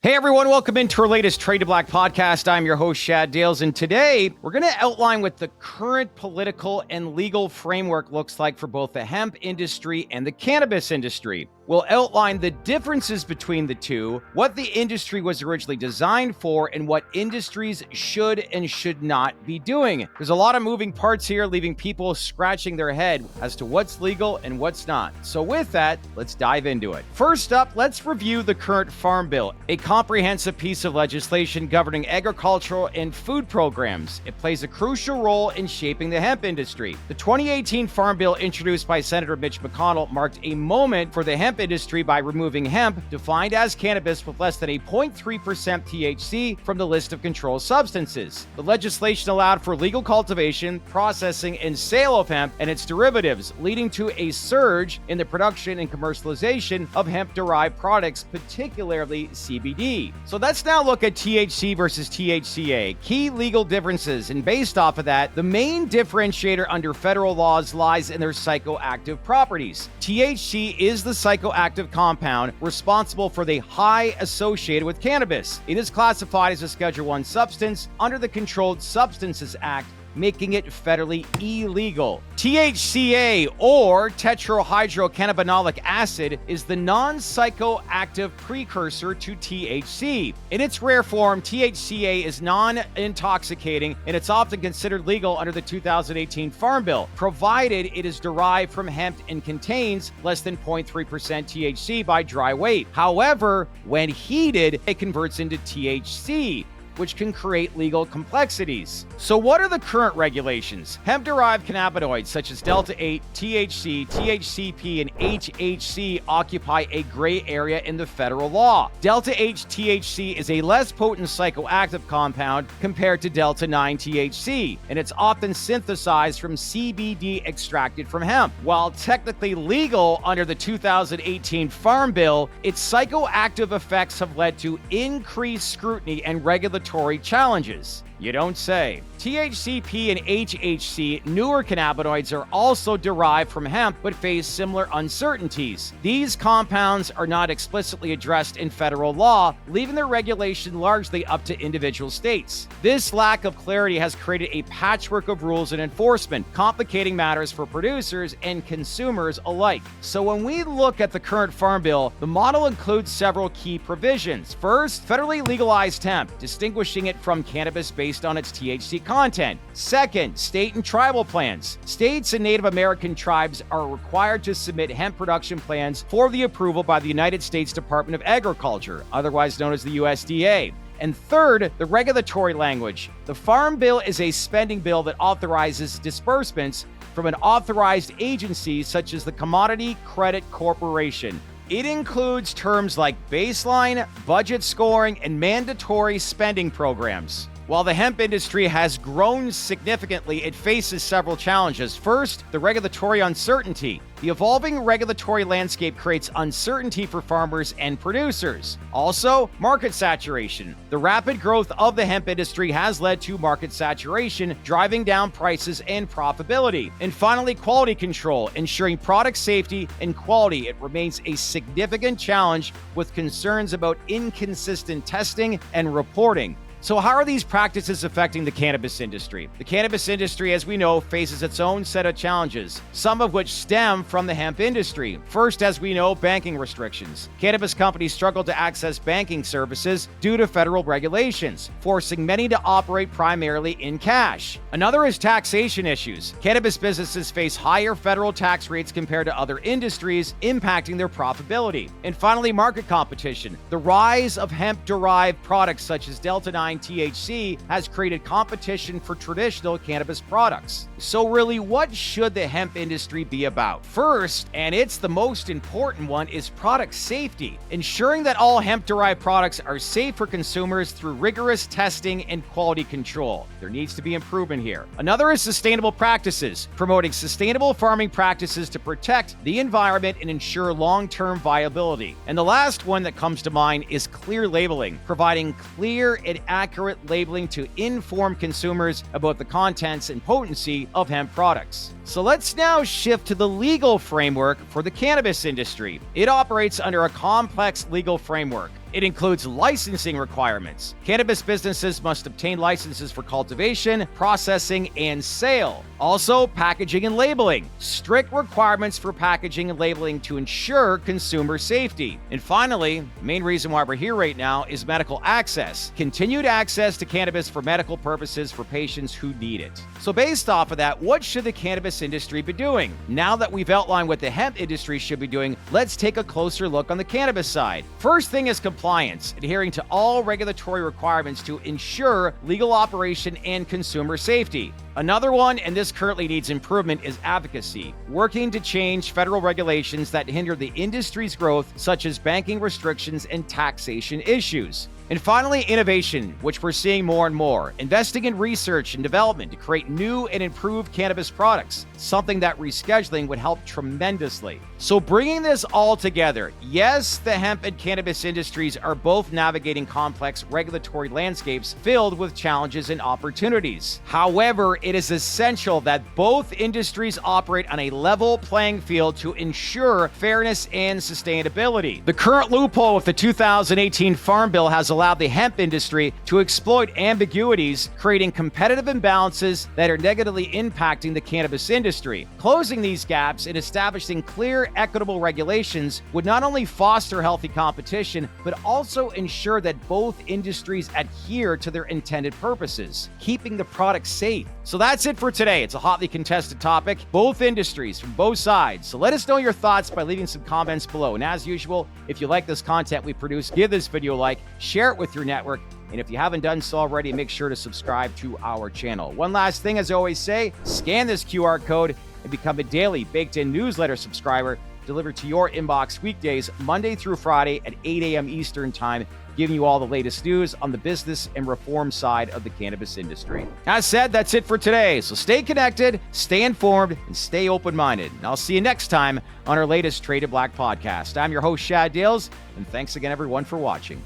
Hey everyone, welcome into our latest Trade to Black podcast. I'm your host, Shad Dales, and today we're going to outline what the current political and legal framework looks like for both the hemp industry and the cannabis industry. We'll outline the differences between the two, what the industry was originally designed for, and what industries should and should not be doing. There's a lot of moving parts here, leaving people scratching their head as to what's legal and what's not. So with that, let's dive into it. First up, let's review the current Farm Bill, a comprehensive piece of legislation governing agricultural and food programs. It plays a crucial role in shaping the hemp industry. The 2018 Farm Bill, introduced by Senator Mitch McConnell, marked a moment for the hemp industry by removing hemp, defined as cannabis with less than a 0.3% THC, from the list of controlled substances. The legislation allowed for legal cultivation, processing, and sale of hemp and its derivatives, leading to a surge in the production and commercialization of hemp-derived products, particularly CBD. So let's now look at THC versus THCA, key legal differences, and based off of that, the main differentiator under federal laws lies in their psychoactive properties. THC is the psychoactive compound responsible for the high associated with cannabis. It is classified as a Schedule I substance under the Controlled Substances Act, making it federally illegal. THCA, or tetrahydrocannabinolic acid, is the non-psychoactive precursor to THC. In its rare form, THCA is non-intoxicating, and it's often considered legal under the 2018 Farm Bill, provided it is derived from hemp and contains less than 0.3% THC by dry weight. However, when heated, it converts into THC, which can create legal complexities. So what are the current regulations? Hemp-derived cannabinoids such as Delta-8 THC, THCP, and HHC occupy a gray area in the federal law. Delta-8 THC is a less potent psychoactive compound compared to Delta-9 THC, and it's often synthesized from CBD extracted from hemp. While technically legal under the 2018 Farm Bill, its psychoactive effects have led to increased scrutiny and regulatory challenges. You don't say. THCP and HHC, newer cannabinoids, are also derived from hemp but face similar uncertainties. These compounds are not explicitly addressed in federal law, leaving their regulation largely up to individual states. This lack of clarity has created a patchwork of rules and enforcement, complicating matters for producers and consumers alike. So when we look at the current Farm Bill, the model includes several key provisions. First, federally legalized hemp, distinguishing it from cannabis based on its THC content. Second, state and tribal plans. States and Native American tribes are required to submit hemp production plans for the approval by the United States Department of Agriculture, otherwise known as the USDA. And third, the regulatory language. The Farm Bill is a spending bill that authorizes disbursements from an authorized agency such as the Commodity Credit Corporation. It includes terms like baseline, budget scoring, and mandatory spending programs. While the hemp industry has grown significantly, it faces several challenges. First, the regulatory uncertainty. The evolving regulatory landscape creates uncertainty for farmers and producers. Also, market saturation. The rapid growth of the hemp industry has led to market saturation, driving down prices and profitability. And finally, quality control, ensuring product safety and quality. It remains a significant challenge with concerns about inconsistent testing and reporting. So how are these practices affecting the cannabis industry? The cannabis industry, as we know, faces its own set of challenges, some of which stem from the hemp industry. First, as we know, banking restrictions. Cannabis companies struggle to access banking services due to federal regulations, forcing many to operate primarily in cash. Another is taxation issues. Cannabis businesses face higher federal tax rates compared to other industries, impacting their profitability. And finally, market competition. The rise of hemp-derived products such as Delta-9 THC has created competition for traditional cannabis products. So really, what should the hemp industry be about? First, and it's the most important one, is product safety, ensuring that all hemp-derived products are safe for consumers through rigorous testing and quality control. There needs to be improvement here. Another is sustainable practices, promoting sustainable farming practices to protect the environment and ensure long-term viability. And the last one that comes to mind is clear labeling, providing clear and accurate labeling to inform consumers about the contents and potency of hemp products. So let's now shift to the legal framework for the cannabis industry. It operates under a complex legal framework. It includes licensing requirements. Cannabis businesses must obtain licenses for cultivation, processing, and sale. Also, packaging and labeling. Strict requirements for packaging and labeling to ensure consumer safety. And finally, the main reason why we're here right now is medical access. Continued access to cannabis for medical purposes for patients who need it. So based off of that, what should the cannabis industry be doing? Now that we've outlined what the hemp industry should be doing, let's take a closer look on the cannabis side. First thing is compliance, adhering to all regulatory requirements to ensure legal operation and consumer safety. Another one, and this currently needs improvement, is advocacy, working to change federal regulations that hinder the industry's growth, such as banking restrictions and taxation issues. And finally, innovation, which we're seeing more and more, investing in research and development to create new and improved cannabis products, something that rescheduling would help tremendously. So bringing this all together, yes, the hemp and cannabis industries are both navigating complex regulatory landscapes filled with challenges and opportunities. However, it is essential that both industries operate on a level playing field to ensure fairness and sustainability. The current loophole with the 2018 Farm Bill has allowed the hemp industry to exploit ambiguities, creating competitive imbalances that are negatively impacting the cannabis industry. Closing these gaps and establishing clear, equitable regulations would not only foster healthy competition, but also ensure that both industries adhere to their intended purposes, keeping the product safe. So that's it for today. It's a hotly contested topic, both industries from both sides. So let us know your thoughts by leaving some comments below. And as usual, if you like this content we produce, give this video a like, share it with your network, and if you haven't done so already, make sure to subscribe to our channel. One last thing, as I always say, scan this QR code and become a daily baked-in newsletter subscriber delivered to your inbox weekdays, Monday through Friday at 8 a.m. Eastern Time, giving you all the latest news on the business and reform side of the cannabis industry. As said, that's it for today. So stay connected, stay informed, and stay open-minded. And I'll see you next time on our latest Traded Black podcast. I'm your host, Shad Dales, and thanks again, everyone, for watching.